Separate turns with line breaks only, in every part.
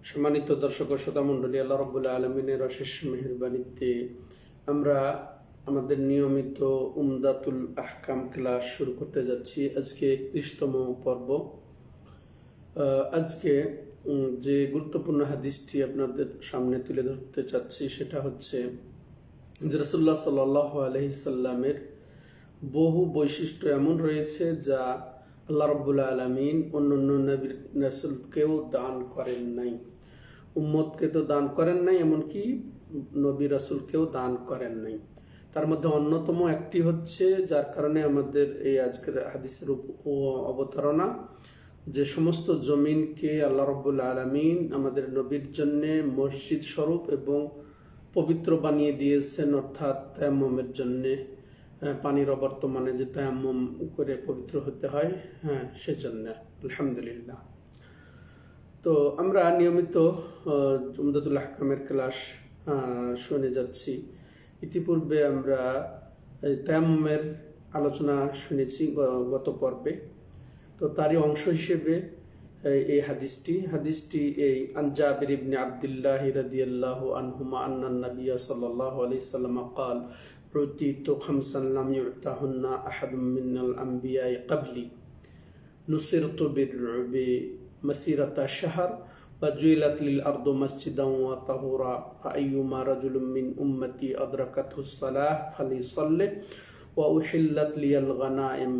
সম্মানিত দর্শক ও শ্রোতা মণ্ডলী, আল্লাহ রাব্বুল আলামিনের অশেষ মেহেরবানিতে আমরা আমাদের নিয়মিত উমদাতুল আহকাম ক্লাস শুরু করতে যাচ্ছি। আজকে 31তম পর্ব। আজকে যে গুরুত্বপূর্ণ হাদিসটি আপনাদের সামনে তুলে ধরতে চাচ্ছি সেটা হচ্ছে যে রাসূলুল্লাহ সাল্লাল্লাহু আলাইহি সাল্লামের বহু বৈশিষ্ট্য এমন রয়েছে যা আল্লাহ রাব্বুল আলামিন অন্যান্য নবী রাসূলকেও দান করেন নাই, উম্মতকে তো দান করেন নাই, এমনকি নবী রাসূলকেও দান করেন নাই। তার মধ্যে অন্যতম একটি হচ্ছে, যার কারণে আমাদের এই আজকের হাদিসের অবতারণা, যে সমস্ত জমিনকে আল্লাহ রাব্বুল আলামিন আমাদের নবীর জন্য মসজিদ স্বরূপ এবং পবিত্র বানিয়ে দিয়েছেন, অর্থাৎ তায়াম্মুমের জন্য পানির অবর্তমানে যে তায়াম্মুম করে পবিত্র হতে হয়, সেজন্য আলহামদুলিল্লাহ। তো আমরা নিয়মিত উমদাতুল আহকামের ক্লাস শুনে যাচ্ছি। ইতিপূর্বে আমরা তায়াম্মুমের আলোচনা শুনেছি গত পর্বে। তো তারই অংশ হিসেবে এই হাদিসটি এই আন জাবির ইবনে আব্দুল্লাহ রাদিয়াল্লাহু আনহুমা আন্না নবিয়্য সাল্লাল্লাহু আলাইহি সাল্লাম قال أعطيت خمسا لم يعطهن أحد من الأنبياء قبلي نصرت بالرعب مسيرة الشهر وجعلت للأرض مسجدا وطهورا فأيما رجل من أمتي أدركته الصلاة فليصلي وأحلت لي الغنائم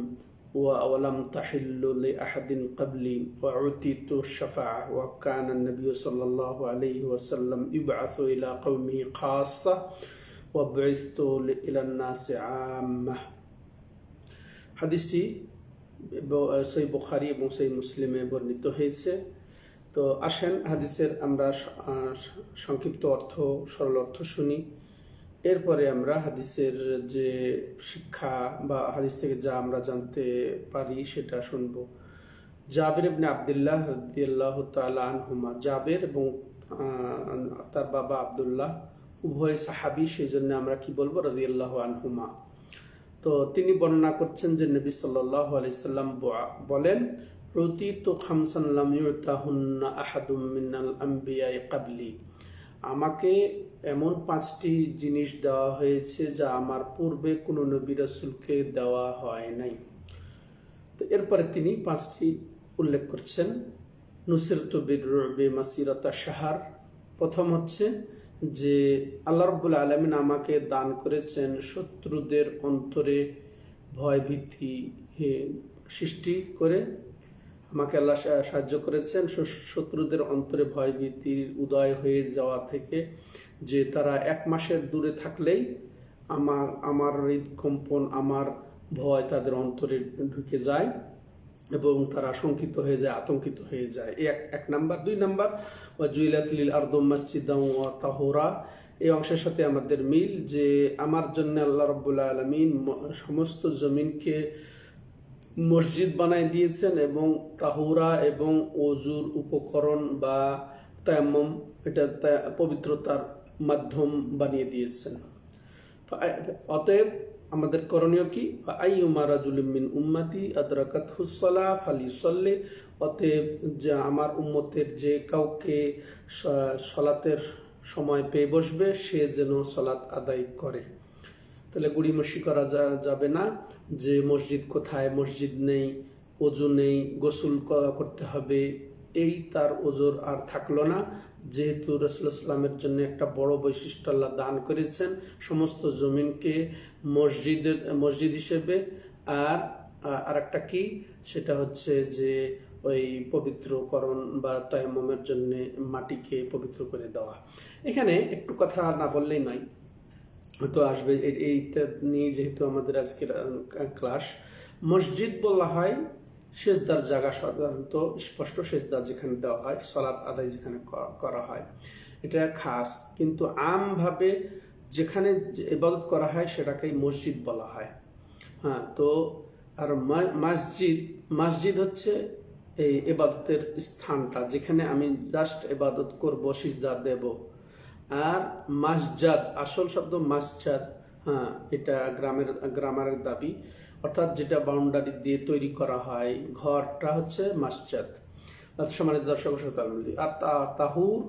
ولم تحل لأحد قبلي وأعطيت الشفاعة وكان النبي صلى الله عليه وسلم يبعث إلى قومه خاصة وبعثت إلى الناس عامة। হাদিসটি সহিহ বুখারী এবং সহিহ মুসলিমে বর্ণিত হয়েছে। তো আসেন হাদিসের আমরা সংক্ষিপ্ত অর্থ, সরল অর্থ শুনি। এরপরে আমরা হাদিসের যে শিক্ষা বা হাদিস থেকে যা আমরা জানতে পারি সেটা শুনব। জাবির ইবনে আব্দুল্লাহ রাদিয়াল্লাহু তাআলা আনহুমা, জাবির এবং তার বাবা আব্দুল্লাহ উভয় সাহাবী, সেই জন্য আমরা কি বলবো, রাদিয়াল্লাহু আনহুমা। তো তিনি বর্ণনা করছেন যে নবী সাল্লাল্লাহু আলাইহি সাল্লাম বলেন, উতিতু খামসান লাম ইউতাহুন্না আহাদুম মিনাল আম্বিয়া ক্বাবলি, আমাকে এমন 5টি জিনিস দেওয়া হয়েছে যা আমার পূর্বে কোনো নবী রাসূলকে দেওয়া হয় নাই। তো এরপরে তিনি 5টি উল্লেখ করছেন। নুসিরতু বির-রু'বি মাসিরাতা শাহর, প্রথম হচ্ছে যে আল্লাহ রাব্বুল আলামিন আমাকে দান করেছেন শত্রুদের অন্তরে ভয় ভীতি সৃষ্টি করে, আমাকে আল্লাহ সাহায্য করেছেন শত্রুদের অন্তরে ভয় ভীতির উদয় হয়ে যাওয়া থেকে, যে তারা 1 মাসের দূরে থাকলেই আমার হৃদকম্পন, আমার ভয় তাদের অন্তরে ঢুকে যায় এবং তারা শঙ্কিত হয়ে যায়, আতঙ্কিত হয়ে যায়। এক নাম্বার। 2 নাম্বার, ওয়াজুইলাত লিল আরদু মাসজিদান ওয়া তাহুরা, এই অংশের সাথে আমাদের মিল, যে আমার জন্য আল্লাহ রাব্বুল আলামিন সমস্ত জমিনকে মসজিদ বানায় দিয়েছেন এবং তাহুরা এবং ওযুর উপকরণ বা তায়াম্মুম, এটা পবিত্রতার মাধ্যম বানিয়ে দিয়েছেন। অতএব আমাদের করণীয় কি? আইয়ুমা রাজুলিন মিন উম্মতি আদরাকাতহুস সালাহ ফালিসাল্লি, অতএব যে আমার উম্মতের যে কাউকে সালাতের সময় পেয়ে বসবে সে যেন সালাত আদায় করে। তাহলে গুড়িমসি করা যাবে না যে মসজিদ কোথায়, মসজিদ নেই, ওযু নেই, গোসল করতে হবে, এই তার ওজোর আর থাকলো না। যেহেতু রাসূলুল্লাহ সাল্লাল্লাহু আলাইহি ওয়াসাল্লামের জন্য একটা বড় বৈশিষ্ট্য আল্লাহ দান করেছেন, সমস্ত জমিনকে মসজিদ হিসেবে, আর আরেকটা কি, সেটা হচ্ছে যে ওই পবিত্রকরণ বা তায়াম্মুমের জন্য মাটিকে পবিত্র করে দেওয়া। এখানে একটু কথা না বললেই নয়, হয়তো আসবে এইটা নিয়ে, যেহেতু আমাদের আজকের ক্লাস। মসজিদ বলা হয় সেজদার জায়গা, সাধারণত স্পষ্ট সেজদা যেখানে দেওয়া হয়, সালাত আদায় যেখানে করা হয়, এটা খাস। কিন্তু আমভাবে যেখানে ইবাদত করা হয় সেটাকেই মসজিদ বলা হয়। তো আর মসজিদ হচ্ছে এই ইবাদতের স্থানটা, যেখানে আমি জাস্ট ইবাদত করব, সিজদা দেব। আর মাসজাদ, আসল শব্দ মাসজাদ, এটা গ্রামারের দাবি। অর্থাৎ যেটা বাউন্ডারি দিয়ে তৈরি করা হয়, ঘরটা হচ্ছে মসজিদ। সম্মানিত দর্শক শ্রোতামণ্ডলী, আর তাহুর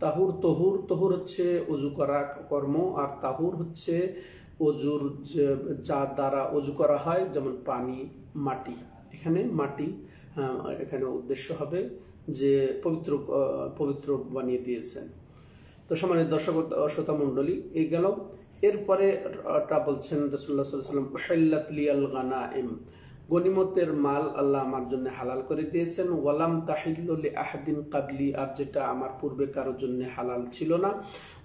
তাহুর তহুর তহুর হচ্ছে অজু করা কর্ম, আর তাহুর হচ্ছে অজুর যা দ্বারা অজু করা হয়, যেমন পানি, মাটি। এখানে মাটি এখানে উদ্দেশ্য হবে যে পবিত্র পবিত্র বানিয়ে দিয়েছেন। তো সম্মানিত দর্শক শ্রোতা মণ্ডলী, এই গেল। এরপরে বলছেন রাসূলুল্লাহ সাল্লাল্লাহু আলাইহি ওয়াসাল্লাম, উহিল্লাত লিয়াল গানাইম, গনিমতের মাল আল্লাহ আমার জন্য হালাল করে দিয়েছেন। ওয়ালাম তাহিল্লু লি আহাদিন কাবলি, আর যেটা আমার পূর্বে কারোর জন্য হালাল ছিল না।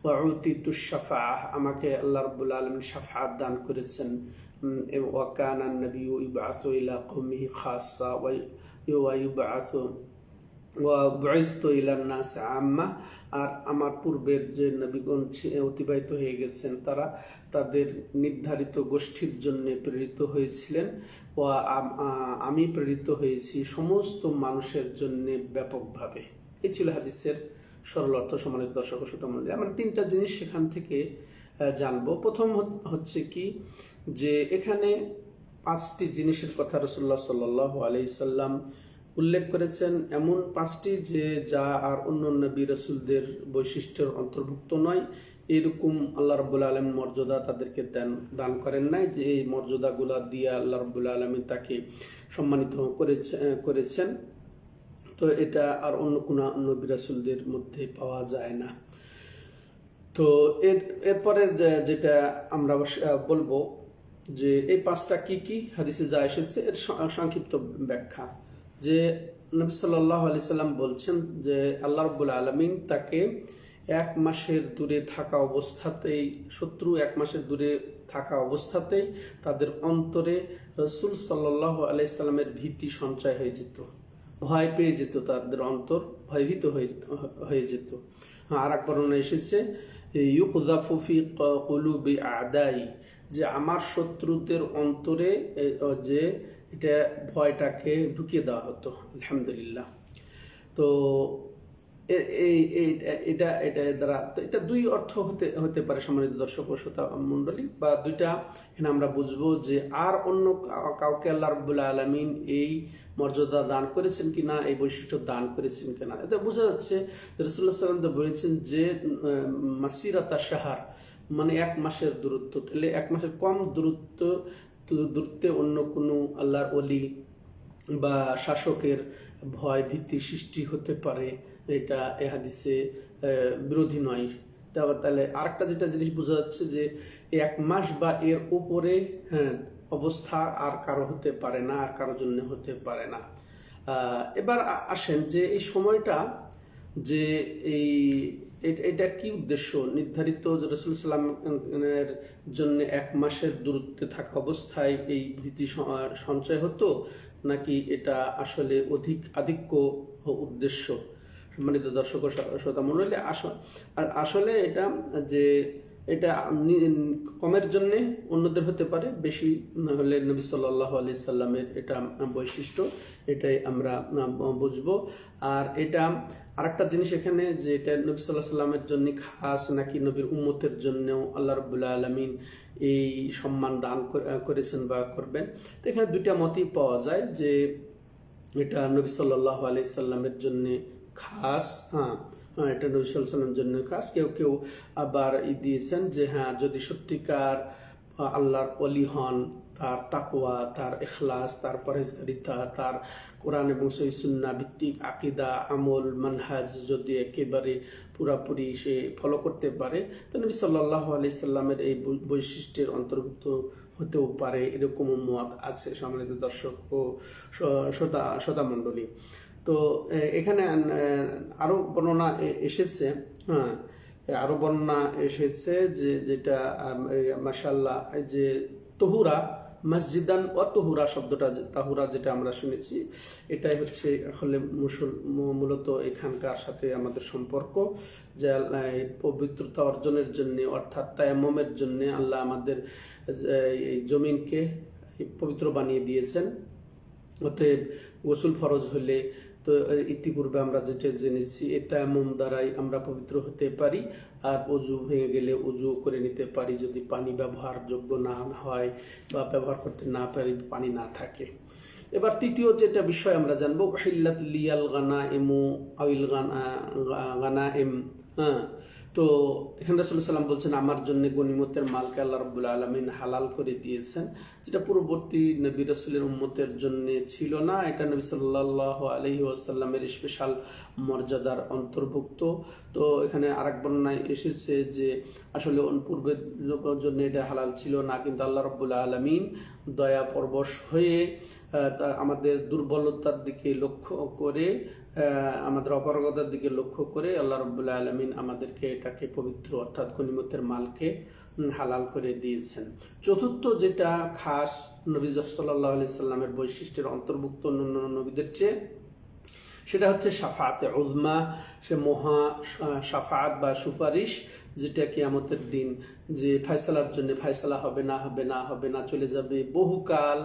ওয়া উতিতুশ শাফাআহ, আমাকে আল্লাহ রাব্বুল আলামিন শাফাআত দান করেছেন। ওয়া কানা আন-নাবিয়্যু ইবআসু ইলা কওমিহি খাসসা ওয়া ইবআসু ওয়া বুইসতু ইলান নাস আম্মা, আর আমার পূর্বের যে নবীগণ অতিবাহিত হয়ে গেছেন তারা তাদের নির্ধারিত গোষ্ঠীর জন্য প্রেরিত হয়েছিলেন, ও আমি প্রেরিত হয়েছি সমস্ত মানুষের জন্য ব্যাপকভাবে। এই ছিল হাদিসের সরল অর্থ। সম্মানিত দর্শক ও শ্রোতা মণ্ডলী, আমরা তিনটা জিনিস সেখান থেকে জানবো। প্রথম হচ্ছে কি, যে এখানে পাঁচটি জিনিসের কথা রাসূলুল্লাহ সাল্লাল্লাহু আলাইহি সাল্লাম উল্লেখ করেছেন, এমন পাঁচটি যে যা আর অন্য নবী রাসূলদের বৈশিষ্ট্যের অন্তর্ভুক্ত নয়। এরকম আল্লাহ রাব্বুল আলামিন মর্যাদা তাদেরকে দান করেন নাই, যে এই মর্যাদাগুলা দিয়ে আল্লাহ রাব্বুল আলামিন তাকে সম্মানিত করেছেন। তো এটা আর অন্য কোনো নবী রাসূলদের মধ্যে পাওয়া যায় না। তো এরপরে যেটা আমরা বলবো যে এই পাঁচটা কি কি হাদিসে যা এসেছে এর সংক্ষিপ্ত ব্যাখ্যা। যে নবী সাল্লাল্লাহু আলাইহি সাল্লাম বলছেন যে আল্লাহ রাব্বুল আলামিন তাকে 1 মাসের দূরে থাকা অবস্থাতেই, শত্রু 1 মাসের দূরে থাকা অবস্থাতেই তাদের অন্তরে রাসূল সাল্লাল্লাহু আলাইহি সাল্লামের ভীতি সঞ্চয় হয়ে যেত, ভয় পেয়ে যেত, তাদের অন্তর ভয়ভীত হয়ে যেত। আর এক বর্ণনা এসেছে ইউকযাফু ফি কুলুবি আদাই, যে আমার শত্রুদের অন্তরে যে এটা ভয়টাকে ঢুকিয়ে দেওয়া হতো। আলহামদুলিল্লাহ। তো এটা দ্বারা এটা দুই অর্থ হতে পারে সম্মানিত দর্শক ও শ্রোতা মণ্ডলী, বা দুইটা এখানে আমরা বুঝবো যে আর অন্য কাউকে আল্লাহ রাব্বুল আলামিন এই মর্যাদা দান করেছেন কিনা, এই বৈশিষ্ট্য দান করেছেন কিনা। এটা বোঝা যাচ্ছে রাসূলুল্লাহ সাল্লাল্লাহু আলাইহি ওয়াসাল্লাম বলেছেন যে মাসিরাতা শাহর, মানে 1 মাসের দূরত্ব। তাহলে 1 মাসের কম দূরত্বে অন্য কোনো আল্লাহর ওলি বা শাসকের ভয় ভীতি সৃষ্টি হতে পারে, এটা এ হাদিসে বিরোধী নয়। তাহলে আরেকটা যেটা জিনিস বোঝা যাচ্ছে যে 1 মাস বা এর উপরে অবস্থা আর কারো হতে পারে না, আর কারোর জন্য হতে পারে না। এবার আসেন যে এই সময়টা, যে এটা কি উদ্দেশ্য নির্ধারিত, রাসূল সাল্লামের জন্য 1 মাসের দূরত্বে থাকা অবস্থায় এই ভীতি সঞ্চয় হতো, নাকি এটা আসলে আধিক্য উদ্দেশ্য? সম্মানিত দর্শক ও শ্রোতা মণ্ডলী, আসলে এটা যে এটা কমের জন্য অন্যদের হতে পারে, বেশি হলে নবী সাল্লাল্লাহু আলাইহি সাল্লামের এটা বৈশিষ্ট্য, এটাই আমরা বুঝবো। আর এটা আরেকটা জিনিস এখানে, যে এটা নবী সাল্লাল্লাহু আলাইহি সাল্লামের জন্য খাস নাকি নবীর উম্মতের জন্যও আল্লাহ রাব্বুল আলামিন এই সম্মান দান করেছেন বা করবেন। তো এখানে দুইটা মতই পাওয়া যায়, যে এটা নবী সাল্লাল্লাহু আলাইহি সাল্লামের জন্য খাস। এটা নবী সাল্লাল্লাহু আলাইহি সাল্লামের জন্য খাস। কেউ কেউ আবার দিয়েছেন যে যদি সত্যিকার আল্লাহর ওলি হন, তার তাকওয়া, তার ইখলাস, তার পরহেজগারিতা, তার কোরআন এবং সহিহ সুন্নাহ ভিত্তিক আকীদা, আমল, মানহাজ যদি একেবারে পুরাপুরি সে ফলো করতে পারে, তো নবী সাল্লাল্লাহু আলাইহি সাল্লামের এই বৈশিষ্ট্যের অন্তর্ভুক্ত হতেও পারে, এরকম মত আছে সম্মানিত দর্শক ও শ্রোতা মণ্ডলী। তো এখানে আরো বর্ণনা এসেছে, আরো বর্ণনা এসেছে যে যেটা মাশাআল্লাহ, যে তহুরা মসজিদান ও তহুরা শব্দটা, তাহুরা যেটা আমরা শুনেছি, এটাই হচ্ছে আসলে মূলত এখানকার সাথে আমাদের সম্পর্ক, যে পবিত্রতা অর্জনের জন্য, অর্থাৎ তায়াম্মুমের জন্য আল্লাহ আমাদের এই জমিনকে পবিত্র বানিয়ে দিয়েছেন। অতএব গোসল ফরজ হলে তো ইতিপূর্বে আমরা যেটা জেনেছি এই তায়াম্মুম দ্বারাই আমরা পবিত্র হতে পারি, আর অজু ভেঙে গেলে অজু করে নিতে পারি যদি পানি ব্যবহারযোগ্য না হয় বা ব্যবহার করতে না পারি, পানি না থাকে। এবার তৃতীয় যেটা বিষয় আমরা জানবো, হিল্লাত লিয়াল গানাইমু আউল গানাইম। হ্যাঁ, তো এখানে রাসূলুল্লাহ সাল্লাল্লাহু আলাইহি ওয়াসাল্লাম বলছেন আমার জন্য গনিমতের মালকে আল্লাহ রাব্বুল আলামিন হালাল করে দিয়েছেন, যেটা পূর্ববর্তী নবী রাসূলের উম্মতের জন্য ছিল না। এটা নবী সাল্লাল্লাহু আলাইহি ওয়াসাল্লামের স্পেশাল মর্যাদার অন্তর্ভুক্ত। তো এখানে আরেক বর্ণনায় এসেছে যে আসলে পূর্বের জন্য এটা হালাল ছিল না, কিন্তু আল্লাহ রাব্বুল আলামিন দয়া পরবশ হয়ে আমাদের দুর্বলতার দিকে লক্ষ্য করে, আমাদের অপারগতার দিকে লক্ষ্য করে আল্লাহ রাব্বুল আলামিন আমাদেরকে এটাকে পবিত্র অর্থাৎ গনিমতের মালকে হালাল করে দিয়েছেন। চতুর্থ যেটা খাস নবী সাল্লাল্লাহু আলাইহি সাল্লামের বৈশিষ্ট্যের অন্তর্ভুক্ত অন্যান্য নবীদের চেয়ে, সেটা হচ্ছে শাফাআতে উযমা, সে মহা শাফাআত বা সুপারিশ, যেটা কিয়ামতের দিন যে ফয়সালার জন্য ফয়সালা হবে না হবে না হবে না চলে যাবে বহুকাল।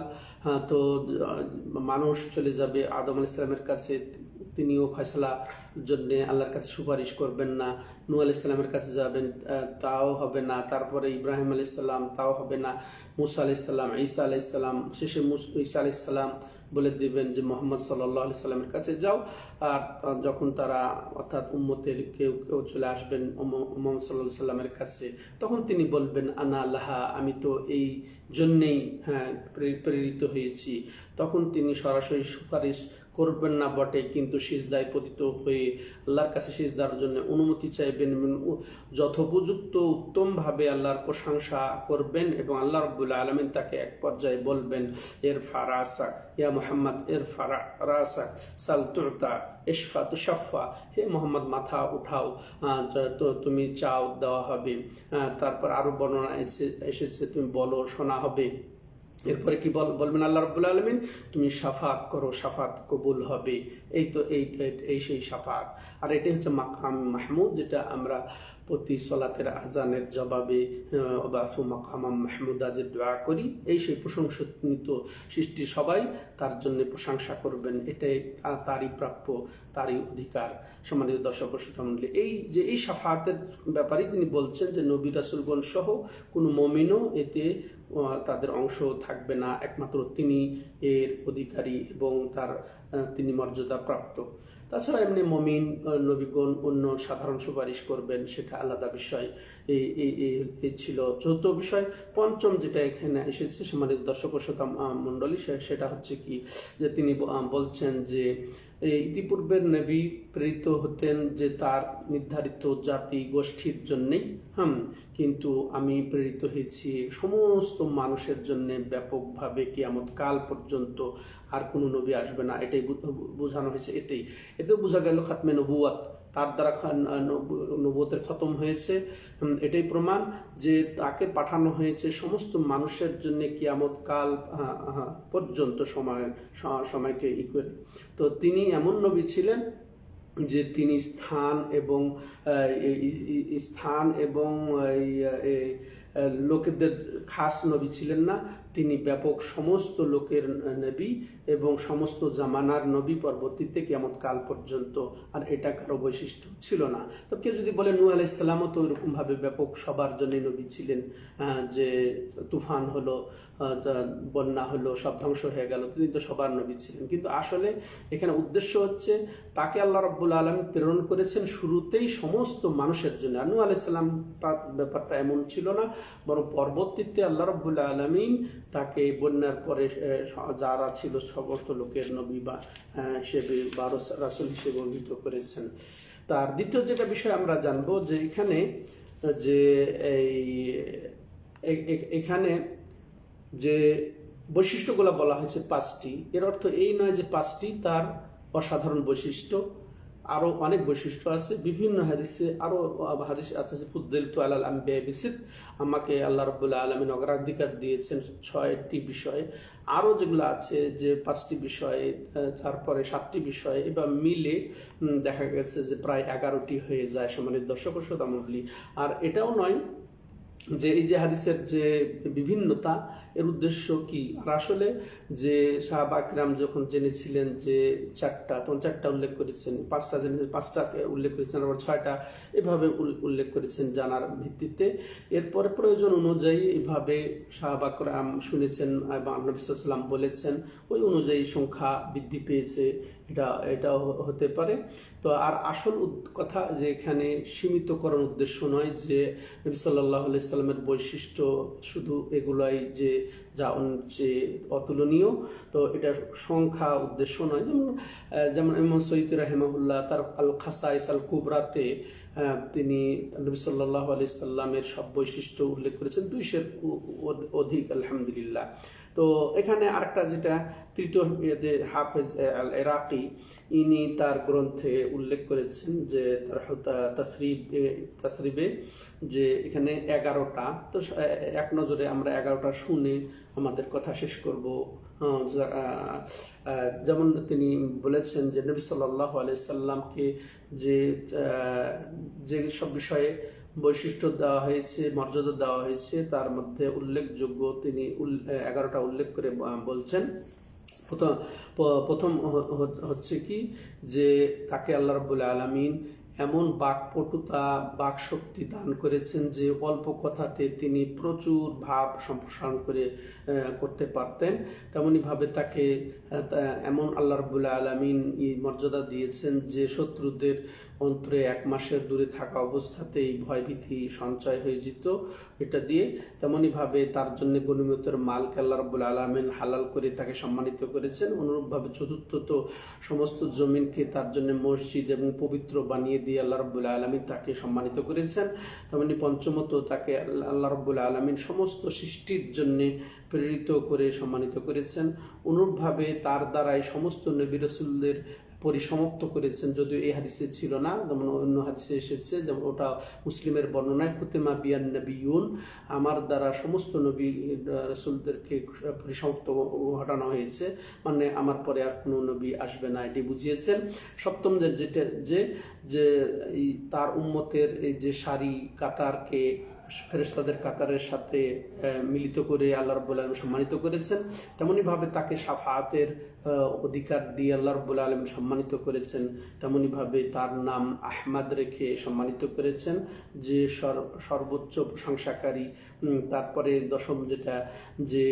হ্যাঁ, তো মানুষ চলে যাবে আদম আলাইহিস সালামের কাছে, তিনিও ফয়সালার জন্য আল্লাহর কাছে সুপারিশ করবেন না। নূহ আলাইহিস সালামের কাছে যাবেন, তাও হবে না। তারপরে ইব্রাহিম আলাইহিস সালাম, তাও হবে না। মুসা আলাইহিস সালাম, ঈসা আলাইহিস সালাম, শেষে ঈসা আলাইহিস সালাম বলে দিবেন যে মুহাম্মদ সাল্লাল্লাহু আলাইহি সাল্লামের কাছে যাও। আর যখন তারা অর্থাৎ উম্মতের কেউ কেউ চলে আসবেন মুহাম্মদ সাল্লাল্লাহু আলাইহি সাল্লামের কাছে, তখন তিনি বলবেন আনা লাহা, আমি তো এই জন্যেই প্রেরিত হয়েছি। তখন তিনি সরাসরি সুপারিশ করবেন না বটে, কিন্তু সিজদায় পতিত হয়ে আল্লাহর কাছে সিজদার জন্য অনুমতি চাইবেন, যথোপযুক্ত উত্তম ভাবে আল্লাহর প্রশংসা করবেন এবং আল্লাহ রাব্বুল আলামিন তাকে এক পর্যায়ে বলবেন ইরফা রাসাক ইয়া মুহাম্মদ, ইরফা রাসাক সাল তুতা ইশফা তুশাফা, হে মুহাম্মদ মাথা উঠাও, তো তুমি চাও দেওয়া হবে। তারপর আরো বর্ণনা এসেছে তুমি বলো শোনা হবে। এরপরে কি বলবেন আল্লাহ রাব্বুল আলামিন, তুমি শাফাত করো, শাফাত কবুল হবে। এই তো এই সেই শাফাত। আর এটাই হচ্ছে মাকাম মাহমুদ, যেটা আমরা প্রতি সলাতের আজানের জবাবে বাসু মাকামাম মাহমুদা যে দোয়া করি, এই সেই প্রশংসিত সৃষ্টি সবাই তার জন্য প্রশংসা করবেন, এটাই তারই প্রাপ্য, তারই অধিকার। সম্মানিত দর্শক শ্রোতা মণ্ডলী, এই যে এই শাফাতের ব্যাপারে তিনি বলছেন যে নবী রাসূলগণ সহ কোনো মুমিনও এতে তাদের অংশ থাকবে না, একমাত্র তিনি এর অধিকারী এবং তিনি মর্যাদা প্রাপ্ত। তাছাড়া এমনি মুমিন নবীগণ অন্য সাধারণ সুপারিশ করবেন, সেটা আলাদা বিষয়। এই ছিল চৌথ বিষয়। পঞ্চম যেটা এখানে এসেছে সম্মানিত দর্শক ও শ্রোতা মণ্ডলী, সেটা হচ্ছে কি যে তিনি বলছেন যে ইতিপূর্বের নবী প্রেরিত হতেন যে তার নির্ধারিত জাতি গোষ্ঠীর জন্যেই, কিন্তু আমি প্রেরিত হয়েছি সমস্ত মানুষের জন্য ব্যাপকভাবে, কিয়ামত কাল পর্যন্ত আর কোনো নবী আসবে না, এটাই বোঝানো হয়েছে। এতেও বোঝা গেল খাতমে নবুয়াত, তার দ্বারা নবুয়তের খতম হয়েছে। এটাই প্রমাণ যে তাকে পাঠানো হয়েছে সমস্ত মানুষের জন্য কিয়ামত কাল পর্যন্ত সময়কে করে। তো তিনি এমন নবী ছিলেন যে তিনি স্থান এবং লোকেদের খাস নবী ছিলেন না, তিনি ব্যাপক সমস্ত লোকের নবী এবং সমস্ত জামানার নবী পরবর্তীতে কিয়ামত কাল পর্যন্ত। আর এটা কারো বৈশিষ্ট্য ছিল না। তো কেউ যদি বলে নূহ আলাইহিস সালামও তো ওইরকম ভাবে ব্যাপক সবার জন্য নবী ছিলেন, যে তুফান হলো, বন্যা হলো, সব ধ্বংস হয়ে গেল, তিনি তো সবার নবী ছিলেন। কিন্তু আসলে এখানে উদ্দেশ্য হচ্ছে তাকে আল্লাহ রাব্বুল আলামিন প্রেরণ করেছেন শুরুতেই সমস্ত মানুষের জন্য। আর নূহ আলাইহিস সালাম ব্যাপারটা এমন ছিল না, বরং পরবর্তীতে আল্লাহ রাব্বুল আলামিন তাকে বন্যার পরে যারা ছিল সমস্ত লোকের নবী বা হিসেবে বা রাসূল হিসেবে অভিহিত করেছেন। তার দ্বিতীয় যেটা বিষয় আমরা জানবো যে এখানে যে বৈশিষ্ট্যগুলো বলা হয়েছে পাঁচটি, এর অর্থ এই নয় যে পাঁচটি তার অসাধারণ বৈশিষ্ট্য, আরো অনেক বৈশিষ্ট্য আছে। বিভিন্ন হাদিসে আরো হাদিস আছে যে ফুদ্দিলতু আলাল আম্বিয়া বিসিত, আমাকে আল্লাহ রাব্বুল আলামিন অগ্রাধিকার দিয়েছেন 6টি বিষয়ে। আরো যেগুলো আছে যে 5টি বিষয়ে, তারপরে 7টি বিষয়ে, এবার মিলে দেখা গেছে যে প্রায় 11টি হয়ে যায় সম্মানিত দর্শক ও শ্রোতা মণ্ডলী। আর এটাও নয় যে এই যে হাদিসের যে বিভিন্নতা, এর উদ্দেশ্য কি? আর আসলে যে সাহাবা একরাম যখন জেনেছিলেন যে 4টা, তখন 4টা উল্লেখ করেছেন, 5টা জেনেছেন 5টাকে উল্লেখ করেছেন, আবার 6টা এভাবে উল্লেখ করেছেন জানার ভিত্তিতে। এরপরে প্রয়োজন অনুযায়ী এভাবে সাহাবা একরাম শুনেছেন এবং নবী সাল্লাল্লাহু আলাইহি ওয়াসাল্লাম বলেছেন, ওই অনুযায়ী সংখ্যা বৃদ্ধি পেয়েছে, এটাও হতে পারে। তো আর আসল কথা যে এখানে সীমিতকরণ উদ্দেশ্য নয় যে নবী সাল্লাল্লাহু আলাইহি সাল্লামের বৈশিষ্ট্য শুধু এগুলাই যে যে অতুলনীয়, তো এটা সংখ্যা উদ্দেশ্য নয়। যেমন ইমাম সৈয়দ রাহিমাহুল্লাহ তার আল খাসাইস আল কুবরাতে তিনি নবী সাল্লাল্লাহু আলাইহি সাল্লামের সব বৈশিষ্ট্য উল্লেখ করেছেন, 200-এর অধিক, আলহামদুলিল্লাহ। তো এখানে আরেকটা যেটা তৃতীয় হাফেজ আল ইরাকি, ইনি তার গ্রন্থে উল্লেখ করেছেন যে তার তাসরিবে যে এখানে 11টা। তো এক নজরে আমরা 11টা শুনে আমাদের কথা শেষ করব। যেমন তিনি বলেছেন যে নবী সাল্লাল্লাহু আলাইহি সাল্লামকে যে সব বিষয়ে বৈশিষ্ট্য দেওয়া হয়েছে, মর্যাদা দেওয়া হয়েছে, তার মধ্যে উল্লেখযোগ্য তিনি 11টা উল্লেখ করে বলছেন। প্রথম হচ্ছে কি যে তাকে আল্লাহ রাব্বুল আলামিন এমন বাকপটুতা, বাকশক্তি দান করেছেন যে অল্প কথাতে তিনি প্রচুর ভাব সম্প্রসারণ করতে পারতেন। তেমনিভাবে তাকে এমন আল্লাহ রাব্বুল আলামিন মর্যাদা দিয়েছেন যে শত্রুদের অন্তরে 1 মাসের দূরে থাকা অবস্থাতেই ভয়ভীতি সঞ্চয় হয়ে যেত এটা দিয়ে। তেমনিভাবে তার জন্য গনিমতের মালকে আল্লাহ রাব্বুল আলামিন হালাল করে তাকে সম্মানিত করেছেন। অনুরূপভাবে চতুর্থত সমস্ত জমিনকে তার জন্য মসজিদ এবং পবিত্র বানিয়ে দিয়ে আল্লাহ রাব্বুল আলামিন তাকে সম্মানিত করেছেন। তেমনি পঞ্চমত তাকে আল্লাহ রাব্বুল আলামিন সমস্ত সৃষ্টির জন্য প্রেরিত করে সম্মানিত করেছেন। অনুরূপভাবে তার দ্বারাই সমস্ত নবী রাসূলদের পরিসমাপ্ত করেছেন, যদিও এই হাদিসে ছিল না, যেমন অন্য হাদিসে এসেছে, যেমন ওটা মুসলিমের বর্ণনায় খুতেমা বিয়ান নবিয়ুন, আমার দ্বারা সমস্ত নবী রাসূলদেরকে পরিসমাপ্ত ঘটানো হয়েছে, মানে আমার পরে আর কোনো নবী আসবে না, এটি বুঝিয়েছেন। সপ্তম যে তার উম্মতের এই যে সারি কাতারকে ফেরেশতাদের কাতারের সাথে মিলিত করে আল্লাহ রাব্বুল আলামিন সম্মানিত করেছেন। তেমনিভাবে তাকে শাফাআতের অধিকার দিয়ে আল্লাহ রাব্বুল আলামিন সম্মানিত করেছেন। তেমনিভাবে তার নাম আহমদ রেখে সম্মানিত করেছেন, যে সর্বোচ্চ প্রশংসাকারী। তারপরে দশম যেটা যে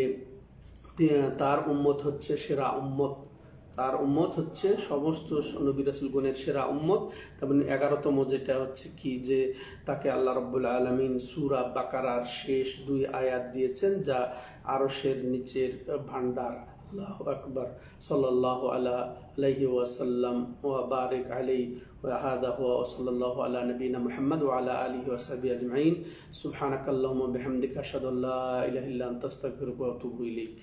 তার উম্মত হচ্ছে সেরা উম্মত, তার উম্মত হচ্ছে সমস্ত নবী রাসূলগণের সেরা উম্মত। তেমনি 11তম যেটা হচ্ছে কি যে তাকে আল্লাহ রাব্বুল আলামিন সূরা বাকারার শেষ 2 আয়াত দিয়েছেন, যা আরশের নিচের ভান্ডার। আল্লাহু আকবার। সাল্লাল্লাহু আলাইহি ওয়াসাল্লাম ওয়া বারিক আলাইহি ওয়া হাদা ওয়া সাল্লাল্লাহু আলা নবিনা মুহাম্মদ ওয়া আলা আলিহি ওয়া সাহবিহি আজমাইন। সুবহানাকাল্লাহুম্মা বিহামদিকা আশহাদু আল্লা ইলাহা ইল্লা আনতা আস্তাগফিরুকা ওয়া আতুবু ইলাইক।